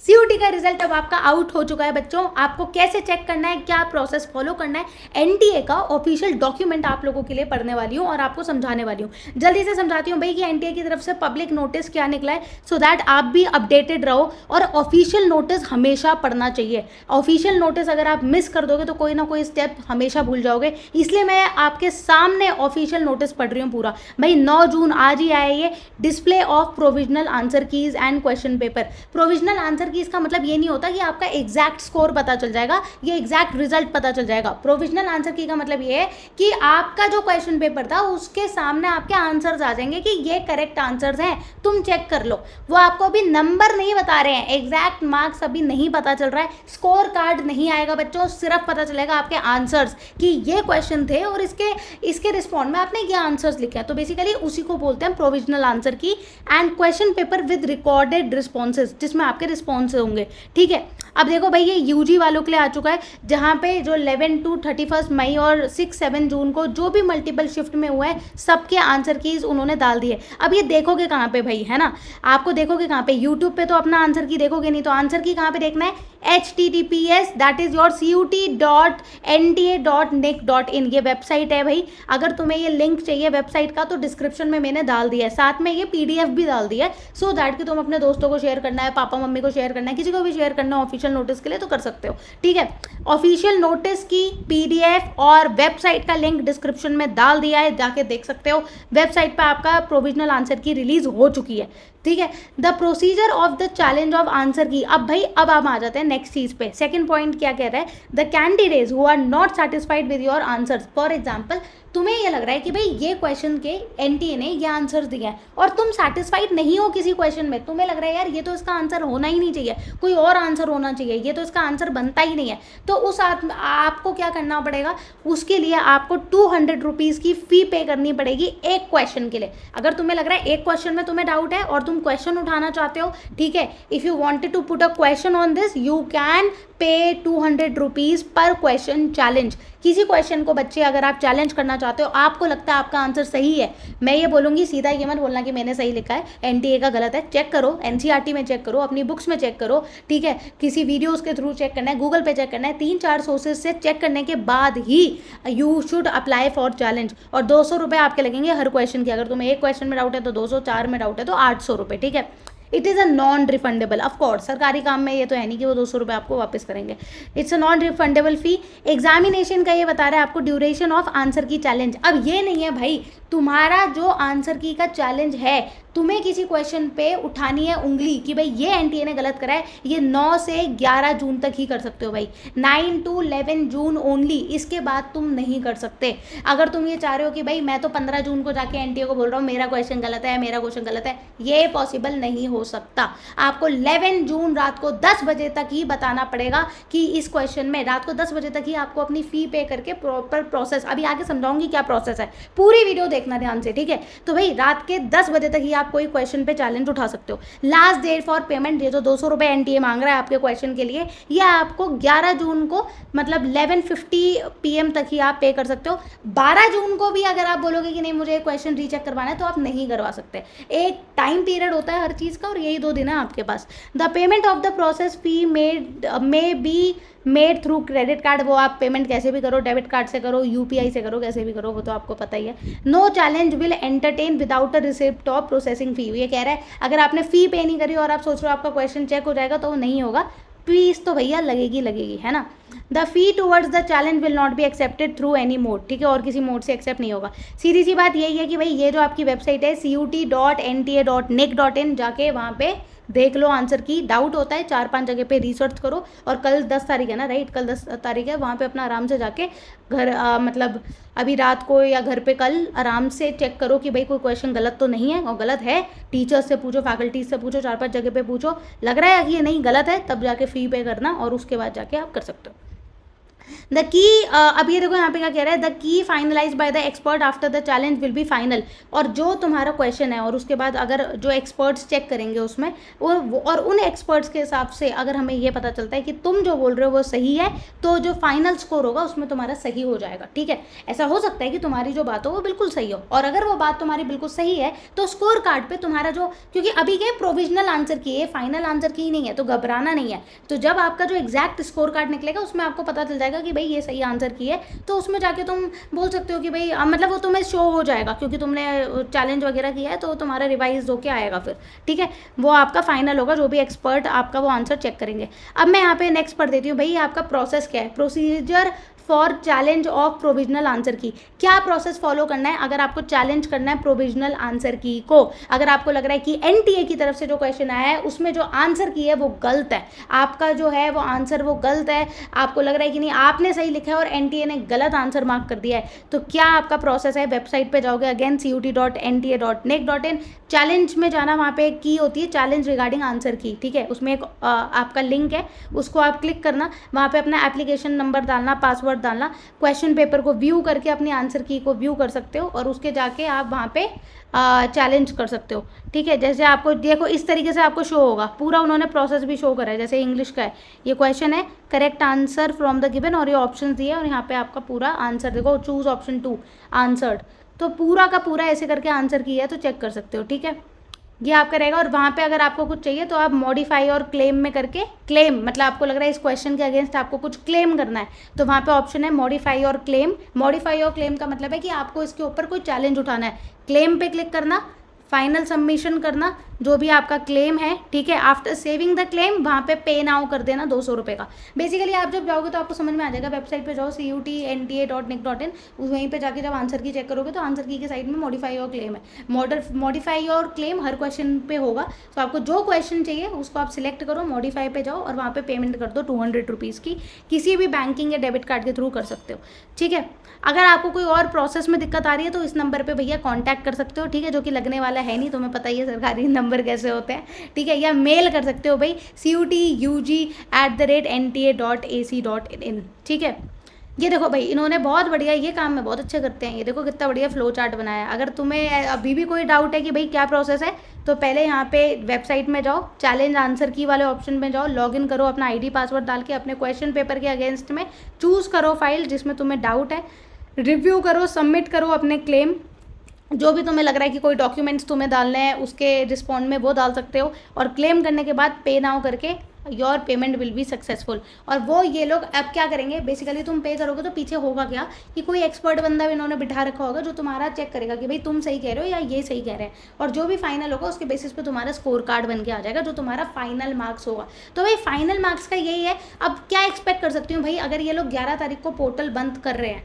CUT का result अब आपका आउट हो चुका है बच्चों। आपको कैसे चेक करना है, क्या प्रोसेस फॉलो करना है, एनटीए का ऑफिशियल डॉक्यूमेंट आप लोगों के लिए पढ़ने वाली हूँ और आपको समझाने वाली हूँ। जल्दी से समझाती हूँ भाई कि एनटीए की तरफ से पब्लिक नोटिस क्या निकला है, सो दैट आप भी अपडेटेड रहो। और ऑफिशियल नोटिस हमेशा पढ़ना चाहिए। ऑफिशियल नोटिस अगर आप मिस कर दोगे तो कोई ना कोई स्टेप हमेशा भूल जाओगे, इसलिए मैं आपके सामने ऑफिशियल नोटिस पढ़ रही हूँ पूरा। भाई 9 जून आज ही आया ये, display of provisional answer keys and question paper. Provisional answer की इसका मतलब ये नहीं होता कि आपका एग्जैक्ट स्कोर पता चल जाएगा, ये एग्जैक्ट रिजल्ट पता चल जाएगा। प्रोविजनल आंसर की का मतलब ये है कि आपका जो क्वेश्चन पेपर था उसके सामने आपके आंसर्स आ जाएंगे कि ये करेक्ट आंसर्स हैं, तुम चेक कर लो। वो आपको अभी नंबर नहीं बता रहे हैं, एग्जैक्ट मार्क्स अभी नहीं पता चल रहा है, स्कोर कार्ड नहीं आएगा बच्चों, सिर्फ पता चलेगा आपके आंसर्स कि ये क्वेश्चन थे और इसके रिस्पॉन्ड में आपने ये आंसर्स लिखे हैं। तो बेसिकली उसी को बोलते हैं provisional answer key and question paper with recorded responses, जिसमें आपके रिस्पॉन्स होंगे। ठीक है, अब देखो भाई ये यूजी वालों के लिए आ चुका है, जहाँ पे जो 11 to 31 मई और 6-7 जून को जो भी मल्टीपल शिफ्ट में हुआ है सबके आंसर कीज उन्होंने डाल दिए। अब ये देखोगे कहाँ पे भाई, है ना, आपको देखोगे कहाँ पे, यूट्यूब पे तो अपना आंसर की देखोगे नहीं, तो आंसर की कहाँ पे देखना है, https that is your CUT.NTA.NIC.in, ये वेबसाइट है भाई। अगर तुम्हें ये लिंक चाहिए वेबसाइट का तो डिस्क्रिप्शन में मैंने डाल दिया है, साथ में ये PDF भी डाल दिया है, सो दैट कि तुम अपने दोस्तों को शेयर करना है, पापा मम्मी को शेयर करना है, किसी को भी शेयर करना है ऑफिशियल नोटिस के लिए तो कर सकते हो। ठीक है, ऑफिशियल नोटिस की PDF और वेबसाइट का लिंक डिस्क्रिप्शन में डाल दिया है, जाके देख सकते हो। वेबसाइट पर आपका प्रोविजनल आंसर की रिलीज हो चुकी है। ठीक है, the procedure of the challenge of answer की। अब भाई अब हम आ जाते हैं नेक्स्ट चीज पे। सेकंड पॉइंट क्या कह रहा है, the candidates who are not satisfied with your answers. For example तुम्हें ये लग रहा है कि भाई ये क्वेश्चन के एनटीए ने ये आंसर दिए हैं और तुम सेटिस्फाइड नहीं हो किसी क्वेश्चन में, तुम्हें लग रहा है यार ये तो इसका आंसर होना ही नहीं चाहिए, कोई और आंसर होना चाहिए, ये तो इसका आंसर बनता ही नहीं है, तो उस आपको क्या करना पड़ेगा, उसके लिए आपको 200 रुपीज़ की फ़ी पे करनी पड़ेगी एक क्वेश्चन के लिए। अगर तुम्हें लग रहा है एक क्वेश्चन में तुम्हें डाउट है और तुम क्वेश्चन उठाना चाहते हो, ठीक है, if you wanted to put a question on this you can pay 200 rupees पर क्वेश्चन चैलेंज। किसी क्वेश्चन को बच्चे अगर आप चैलेंज करना चाहते हो, आपको लगता है आपका आंसर सही है, मैं ये बोलूँगी सीधा ये मत बोलना कि मैंने सही लिखा है, एनटीए का गलत है, चेक करो, एनसीईआरटी में चेक करो, अपनी बुक्स में चेक करो, ठीक है, किसी वीडियोस के थ्रू चेक करना है, गूगल पे चेक करना है, 3-4 सोर्सेज से चेक करने के बाद ही you should apply for challenge. और 200 रुपये आपके लगेंगे हर क्वेश्चन के। अगर तुम्हें एक क्वेश्चन में डाउट है तो 200, 4 में डाउट है तो 800 रुपये। ठीक है, it is a non refundable, of course सरकारी काम में ये तो है नहीं कि वो 200 रुपये आपको वापस करेंगे, it's a non refundable fee. Examination का ये बता रहा है आपको ड्यूरेशन ऑफ आंसर की चैलेंज। अब ये नहीं है भाई तुम्हारा जो आंसर की का चैलेंज है, तुम्हें किसी क्वेश्चन पे उठानी है उंगली कि भाई ये एनटीए ने गलत करा है, ये 9 से 11 जून तक ही कर सकते हो भाई, 9 to 11 जून ओनली, इसके बाद तुम नहीं कर सकते। अगर तुम ये चाह रहे हो कि भाई मैं तो 15 जून को जाके एनटीए को बोल रहा हूँ मेरा क्वेश्चन गलत है, मेरा क्वेश्चन गलत है, ये पॉसिबल नहीं हो सकता। आपको 11 जून रात को 10 बजे तक ही बताना पड़ेगा कि इस क्वेश्चन में, रात को 10 बजे तक ही आपको अपनी फ़ी पे करके प्रॉपर प्रोसेस, अभी आगे समझाऊंगी क्या प्रोसेस है, पूरी वीडियो देखना ध्यान से, ठीक है। तो भाई रात के 10 बजे तक ही आप कोई क्वेश्चन पे चैलेंज उठा सकते हो। लास्ट डेट फॉर पेमेंट, ये जो 200 रुपये एनटीए मांग रहा है आपके क्वेश्चन के लिए, ये आपको 11 जून को मतलब 11:50 PM तक ही आप पे कर सकते हो। 12 जून को भी अगर आप बोलोगे कि नहीं मुझे क्वेश्चन रीचेक करवाना है तो आप नहीं करवा सकते। एक टाइम पीरियड होता है हर चीज़ का और यही 2 दिन है आपके पास। The payment of the process fee may be made through credit card, वो आप पेमेंट कैसे भी करो, डेबिट कार्ड से करो, यूपीआई से करो, कैसे भी करो, वो तो आपको पता ही है। No challenge will entertain without a receipt of processing fee. ये कह रहा है अगर आपने फ़ी पे नहीं करी और आप सोच रहे हो आपका क्वेश्चन चेक हो जाएगा तो वो नहीं होगा, फीस तो भैया लगेगी, है ना। The fee towards the challenge will not be accepted through any mode, ठीक है, और किसी मोड से एक्सेप्ट नहीं होगा। सीधी सी बात यही है कि भाई ये जो आपकी वेबसाइट है CUT.NTA.NIC.in, जाके वहाँ पे देख लो आंसर की। डाउट होता है 4-5 जगह पे रिसर्च करो और कल 10 तारीख है ना, राइट, कल 10 तारीख है, वहाँ पे अपना आराम से जाके घर मतलब अभी रात को या घर पे कल आराम से चेक करो कि भाई कोई क्वेश्चन गलत तो नहीं है, और गलत है टीचर्स से पूछो, फैकल्टीज से पूछो, 4-5 जगह पे पूछो, लग रहा है कि ये नहीं गलत है तब जाके फ़ी पे करना और उसके बाद जाके आप कर सकते हो। द की, अब ये देखो यहाँ पे क्या कह रहा है, the key finalize by the expert after the challenge will be final. और जो तुम्हारा क्वेश्चन है और उसके बाद अगर जो एक्सपर्ट्स चेक करेंगे उसमें और उन एक्सपर्ट्स के हिसाब से अगर हमें ये पता चलता है कि तुम जो बोल रहे हो वो सही है, तो जो फाइनल स्कोर होगा उसमें तुम्हारा सही हो जाएगा। ठीक है, ऐसा हो सकता है कि तुम्हारी जो बात हो वो बिल्कुल सही हो, और अगर वो बात तुम्हारी बिल्कुल सही है तो स्कोर कार्ड पे तुम्हारा जो, क्योंकि अभी क्या प्रोविजनल आंसर की है, फाइनल आंसर की ही नहीं है, तो घबराना नहीं है। तो जब आपका जो एग्जैक्ट स्कोर कार्ड निकलेगा उसमें आपको पता चल जाएगा कि भाई ये सही आंसर की है, तो उसमें जाके तुम बोल सकते हो कि भाई मतलब वो तुम्हें शो हो जाएगा, क्योंकि तुमने चैलेंज वगैरह किया है तो तुम्हारा रिवाइज होके आएगा फिर। ठीक है, वो आपका फाइनल होगा, जो भी एक्सपर्ट आपका वो आंसर चेक करेंगे। अब मैं यहाँ पे नेक्स्ट पढ़ देती हूँ भाई, आपका प्रोसेस क्या है, procedure for challenge of provisional answer की। क्या प्रोसेस फॉलो करना है अगर आपको चैलेंज करना है प्रोविजनल आंसर की को? अगर आपको लग रहा है कि एनटीए की तरफ से जो क्वेश्चन आया है उसमें जो आंसर की है वो गलत है, आपका जो है वो आंसर वो गलत है, आपको लग रहा है कि नहीं आपने सही लिखा है और एनटीए ने गलत आंसर मार्क कर दिया है, तो क्या आपका प्रोसेस है, वेबसाइट पे जाओगे अगेन CUT.NTA.NIC.in, चैलेंज में जाना, वहाँ पे की होती है चैलेंज रिगार्डिंग आंसर की। ठीक है, उसमें एक आपका लिंक है, उसको आप क्लिक करना, वहाँ पे अपना एप्लीकेशन नंबर डालना, पासवर्ड डालना, क्वेश्चन पेपर को व्यू करके अपनी आंसर की को व्यू कर सकते हो, और उसके जाके आप वहाँ पे चैलेंज कर सकते हो। ठीक है, जैसे आपको देखो इस तरीके से आपको शो होगा, पूरा उन्होंने प्रोसेस भी शो करा है। जैसे इंग्लिश का है, ये क्वेश्चन है correct answer from the given, और ये ऑप्शन दिए और यहाँ पे आपका पूरा आंसर देखो, चूज ऑप्शन 2 आंसर्ड, तो पूरा का पूरा ऐसे करके आंसर किया है, तो चेक कर सकते हो। ठीक है, ये आपका रहेगा। और वहाँ पे अगर आपको कुछ चाहिए तो आप मॉडिफाई और क्लेम में करके, क्लेम मतलब आपको लग रहा है इस क्वेश्चन के अगेंस्ट आपको कुछ क्लेम करना है, तो वहाँ पे ऑप्शन है मॉडिफाई और क्लेम। मॉडिफाई और क्लेम का मतलब है कि आपको इसके ऊपर कोई चैलेंज उठाना है, क्लेम पे क्लिक करना, फाइनल सबमिशन करना जो भी आपका क्लेम है। ठीक है, आफ्टर सेविंग द क्लेम वहाँ पे पे नाउ कर देना 200 रुपये का। बेसिकली आप जब जाओगे तो आपको समझ में आ जाएगा, वेबसाइट पे जाओ CUTNTA.NIC.in, वहीं पे जाके जब आंसर की चेक करोगे तो आंसर की के साइड में मॉडिफाई और क्लेम है। मॉडिफाई और क्लेम हर क्वेश्चन पे होगा, तो आपको जो क्वेश्चन चाहिए उसको आप सिलेक्ट करो, मॉडिफाई पे जाओ और वहाँ पे पेमेंट कर दो 200 रुपीज़ की, किसी भी बैंकिंग या डेबिट कार्ड के थ्रू कर सकते हो। ठीक है, अगर आपको कोई और प्रोसेस में दिक्कत आ रही है तो इस नंबर पे भैया कांटेक्ट कर सकते हो। ठीक है, जो कि लगने वाला है नहीं, तुम्हें पता ही है सरकारी नंबर कैसे होते हैं। ठीक है, या मेल कर सकते हो भाई CUTUG@NTA.AC.in। ठीक है, ये देखो भाई इन्होंने बहुत बढ़िया ये काम में बहुत अच्छे करते हैं, ये देखो कितना बढ़िया फ्लो चार्ट बनाया है। अगर तुम्हें अभी भी कोई डाउट है कि भाई क्या प्रोसेस है, तो पहले यहाँ पे वेबसाइट में जाओ, चैलेंज आंसर की वाले ऑप्शन में जाओ, लॉगिन करो, अपना ID पासवर्ड डाल के अपने क्वेश्चन पेपर के अगेंस्ट में चूज़ करो फाइल जिसमें तुम्हें डाउट है, रिव्यू करो, सबमिट करो अपने क्लेम, जो भी तुम्हें लग रहा है कि कोई डॉक्यूमेंट्स तुम्हें डालने हैं उसके रिस्पॉन्ड में वो डाल सकते हो, और क्लेम करने के बाद पे नाउ करके your payment will be successful. और वो ये लोग अब क्या करेंगे, बेसिकली तुम पे करोगे तो पीछे होगा क्या कि कोई एक्सपर्ट बंदा भी इन्होंने बिठा रखा होगा जो तुम्हारा चेक करेगा कि भाई तुम सही कह रहे हो या ये सही कह रहे हैं, और जो भी फाइनल होगा उसके बेसिस पे तुम्हारा स्कोर कार्ड बन के आ जाएगा, जो तुम्हारा फाइनल मार्क्स होगा। तो भाई फाइनल मार्क्स का यही है। अब क्या एक्सपेक्ट कर सकती हूँ भाई, अगर ये लोग 11 तारीख को पोर्टल बंद कर रहे हैं,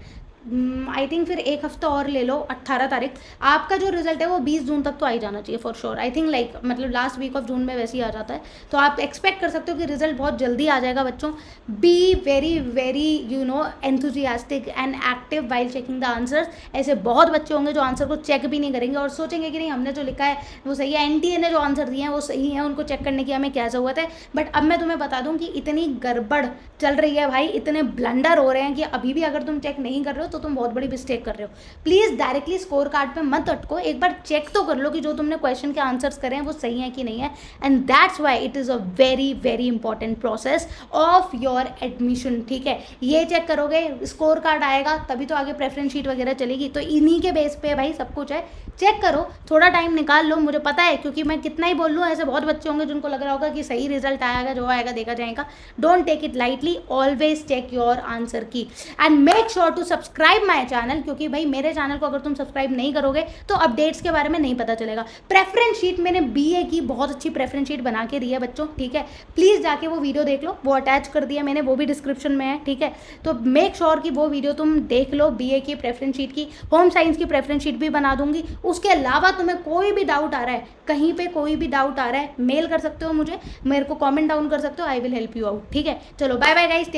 आई थिंक फिर एक हफ्ता और ले लो, 18 तारीख, आपका जो रिजल्ट है वो 20 जून तक तो आ ही जाना चाहिए for sure. I think like मतलब लास्ट वीक ऑफ जून में वैसे ही आ जाता है, तो आप एक्सपेक्ट कर सकते हो कि रिजल्ट बहुत जल्दी आ जाएगा बच्चों। Be very very enthusiastic and active while checking the answers. ऐसे बहुत बच्चे होंगे जो आंसर को चेक भी नहीं करेंगे और सोचेंगे कि नहीं हमने जो लिखा है वो सही है, NTA ने जो आंसर दिए हैं वो सही है, उनको चेक करने की हमें क्या ज़रूरत है। बट अब मैं तुम्हें बता दूं कि इतनी गड़बड़ चल रही है भाई, इतने ब्लंडर हो रहे हैं कि अभी भी अगर तुम चेक नहीं कर रहे हो तो तुम बहुत बड़ी मिस्टेक कर रहे हो। प्लीज़ डायरेक्टली स्कोर कार्ड पे मत अटको, एक बार चेक तो कर लो कि जो तुमने क्वेश्चन के आंसर्स करे हैं वो सही है कि नहीं है। And that's why it is a very very important process of your admission. ठीक है, ये चेक करोगे, स्कोर कार्ड आएगा तभी तो आगे प्रेफरेंस शीट वगैरह चलेगी, तो इन्हीं के बेस पे भाई सब कुछ है। चेक करो, थोड़ा टाइम निकाल लो, मुझे पता है क्योंकि मैं कितना ही बोल लूँ ऐसे बहुत बच्चे होंगे जिनको लग रहा होगा कि सही रिजल्ट आएगा, जो आएगा देखा जाएगा। Don't take it lightly, always check your answer key and make sure to subscribe my channel, क्योंकि भाई मेरे चैनल को अगर तुम सब्सक्राइब नहीं करोगे तो अपडेट्स के बारे में नहीं पता चलेगा। प्रेफरेंस शीट मैंने BA की बहुत अच्छी प्रेफरेंस शीट बना के दी है बच्चों। ठीक है, प्लीज़ जाके वो वीडियो देख लो, वो अटैच कर दिया मैंने, वो भी डिस्क्रिप्शन में है। ठीक है, तो मेक श्योर कि वो वीडियो तुम देख लो, BA की प्रेफरेंस शीट की। होम साइंस की प्रेफरेंस शीट भी बना दूंगी। उसके अलावा तुम्हें कोई भी डाउट आ रहा है, कहीं पे कोई भी डाउट आ रहा है, मेल कर सकते हो मुझे, मेरे को कमेंट डाउन कर सकते हो, I will help you out. ठीक है, चलो बाय बाय गाइस।